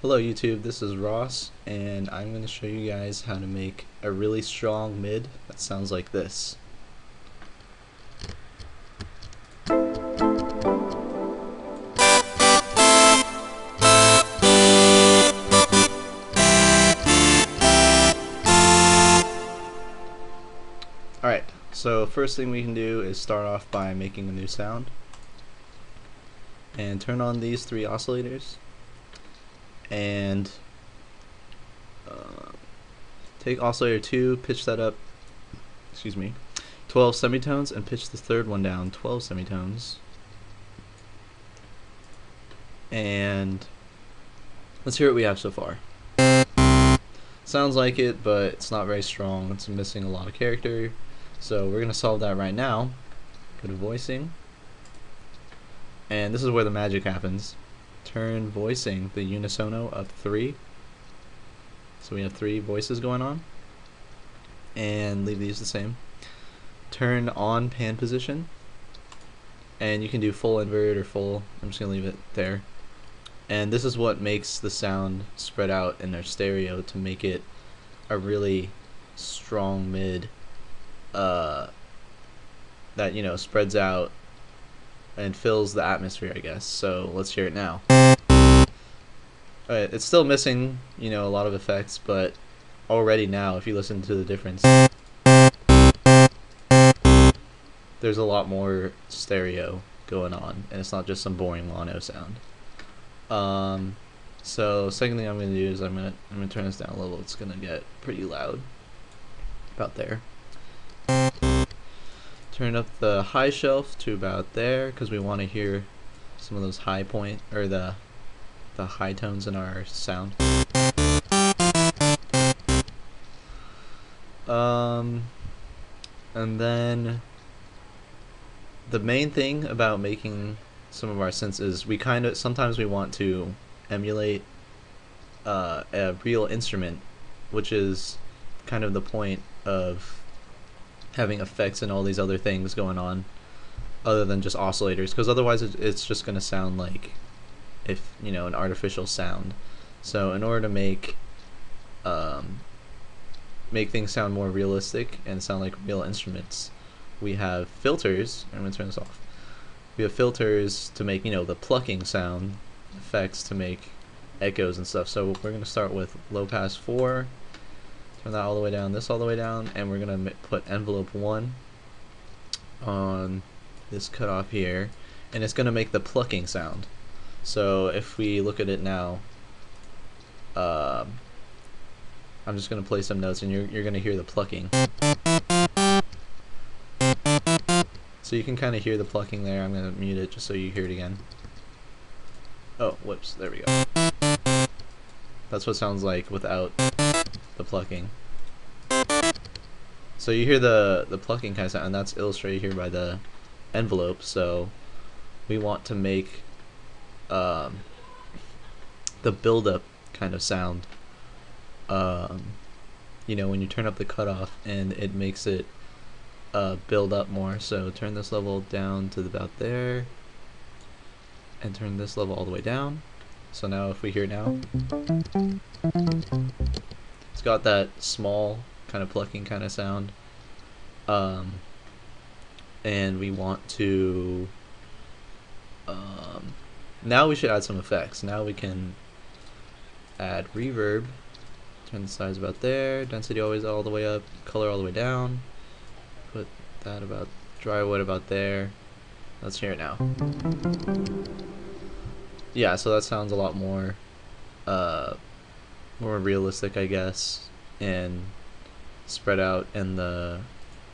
Hello YouTube, this is Ross, and I'm going to show you guys how to make a really strong mid that sounds like this. Alright, so first thing we can do is start off by making a new sound. And turn on these three oscillators. And take oscillator 2, pitch that up, 12 semitones, and pitch the third one down 12 semitones. And let's hear what we have so far. Sounds like it, but it's not very strong. It's missing a lot of character. So we're going to solve that right now. Go to voicing. And this is where the magic happens. Turn voicing, the unisono, up 3. So we have 3 voices going on. And leave these the same. Turn on pan position. And you can do full invert or full. I'm just going to leave it there. And this is what makes the sound spread out in their stereo to make it a really strong mid that, you know, spreads out and fills the atmosphere, I guess. So let's hear it now. Alright, it's still missing, you know, a lot of effects, but already now, if you listen to the difference, there's a lot more stereo going on, and it's not just some boring mono sound. So second thing I'm gonna do is I'm gonna turn this down a little. It's gonna get pretty loud, about there. Turn up the high shelf to about there, because we want to hear some of those high point, or the high tones in our sound. And then the main thing about making some of our synths is we sometimes we want to emulate a real instrument, which is kind of the point of having effects and all these other things going on other than just oscillators, because otherwise it's just going to sound like, if you know, an artificial sound. So in order to make things sound more realistic and sound like real instruments, we have filters. I'm going to turn this off. We have filters to make, you know, the plucking sound, effects to make echoes and stuff. So we're going to start with low pass 4, turn that all the way down, this all the way down, and we're going to put envelope 1 on this cutoff here, and it's going to make the plucking sound. So if we look at it now, I'm just going to play some notes, and you're going to hear the plucking. So you can kind of hear the plucking there. I'm going to mute it just so you hear it again. Oh, whoops, there we go. That's what it sounds like without the plucking. So you hear the plucking kind of sound, and that's illustrated here by the envelope. So we want to make the build-up kind of sound. You know, when you turn up the cutoff, and it makes it build up more. So turn this level down to about there, and turn this level all the way down. So now if we hear it now, it's got that small kind of plucking kind of sound. And we want to now we should add some effects. Now we can add reverb, turn the size about there, density always all the way up, color all the way down, put that about, dry wood about there. Let's hear it now. Yeah, so that sounds a lot more more realistic, I guess, and spread out in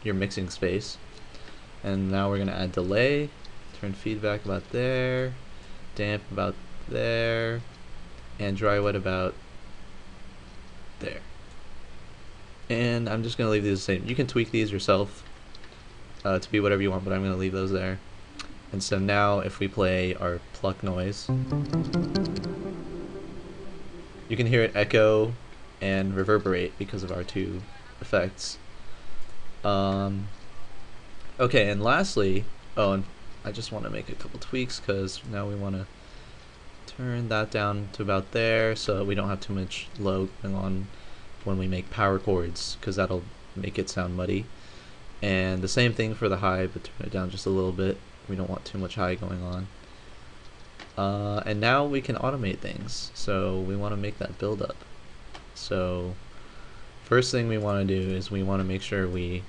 your mixing space. And now we're gonna add delay, turn feedback about there, damp about there, and dry wet about there. And I'm just gonna leave these the same. You can tweak these yourself to be whatever you want, but I'm gonna leave those there. And so now if we play our pluck noise, you can hear it echo and reverberate because of our 2 effects. Okay, and lastly, oh, and I just want to make a couple tweaks, because now we want to turn that down to about there so that we don't have too much low going on when we make power chords, because that'll make it sound muddy. And the same thing for the high, but turn it down just a little bit. We don't want too much high going on. And now we can automate things. So we want to make that build up. So first thing we want to do is we want to make sure we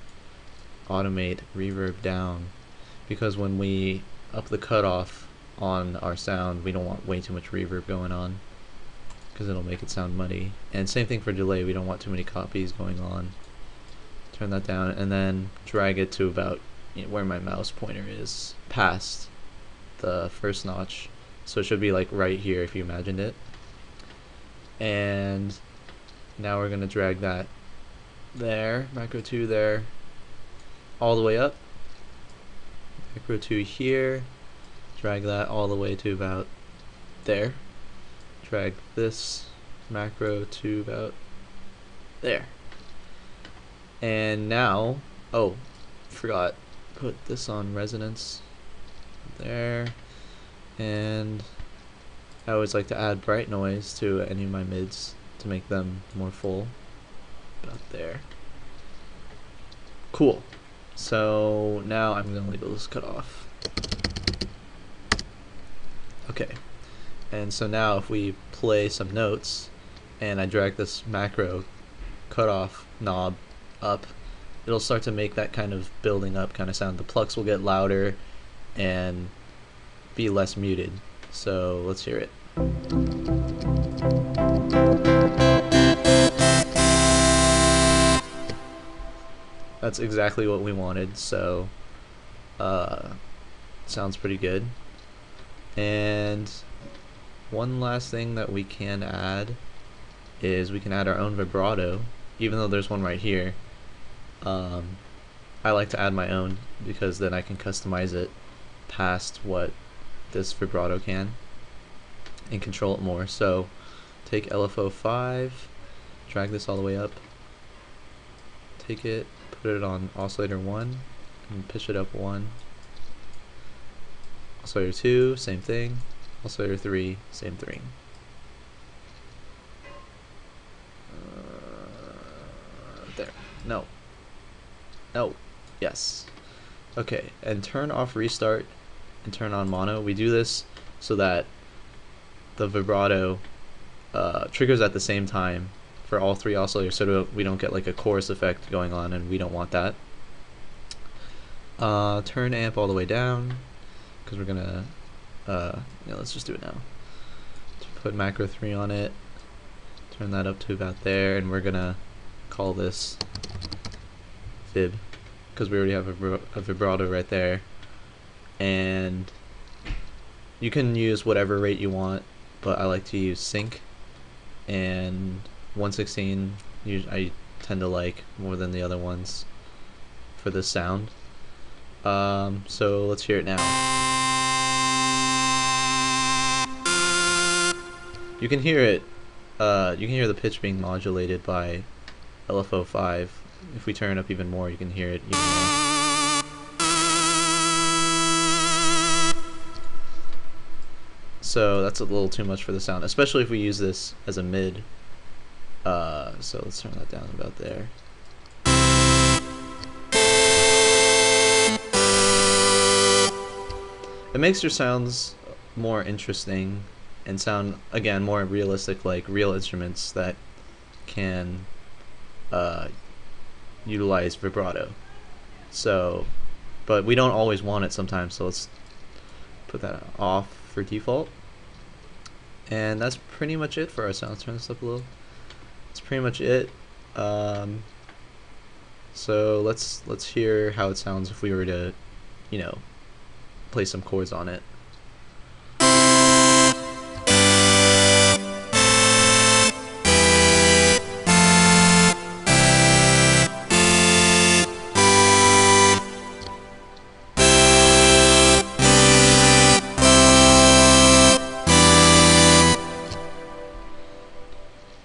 automate reverb down, because when we up the cutoff on our sound, we don't want way too much reverb going on, because it'll make it sound muddy. And same thing for delay, we don't want too many copies going on. Turn that down and then drag it to about where my mouse pointer is, past the first notch. So it should be like right here if you imagined it. And now we're going to drag that there, macro 2 there, all the way up. Macro 2 here, drag that all the way to about there. Drag this macro to about there. And now, oh, forgot, put this on resonance there. And I always like to add bright noise to any of my mids to make them more full, about there. Cool. So now I'm going to label this cut off. Okay. And so now if we play some notes and I drag this macro cutoff knob up, it'll start to make that kind of building up kind of sound. The plucks will get louder and be less muted. So let's hear it. That's exactly what we wanted, so sounds pretty good. And one last thing that we can add is we can add our own vibrato, even though there's one right here. I like to add my own because then I can customize it past what this vibrato can and control it more. So take LFO 5, drag this all the way up, take it, put it on oscillator 1 and pitch it up 1. Oscillator 2, same thing. Oscillator 3, same thing. There. No. No. Yes. Okay, and turn off restart and turn on mono. We do this so that the vibrato triggers at the same time for all three oscillators, so we don't get like a chorus effect going on, and we don't want that. Turn amp all the way down, because we're gonna yeah, let's just do it now. Put macro 3 on it, turn that up to about there, and we're gonna call this fib, because we already have a vibrato right there. And you can use whatever rate you want, but I like to use sync, and 1/16 I tend to like more than the other ones for this sound. So let's hear it now. You can hear it, you can hear the pitch being modulated by LFO 5. If we turn it up even more, you can hear it even more. So that's a little too much for the sound, especially if we use this as a mid. So let's turn that down about there. It makes your sounds more interesting and sound, again, more realistic, like real instruments that can utilize vibrato. So, but we don't always want it sometimes, so let's put that off for default. And that's pretty much it for our sounds. Turn this up a little. That's pretty much it. So let's hear how it sounds if we were to, you know, play some chords on it.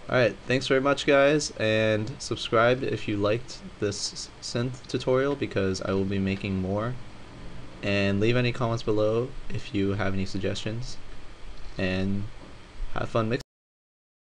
Alright, thanks very much guys, and subscribe if you liked this synth tutorial, because I will be making more. And leave any comments below if you have any suggestions. and have fun mixing.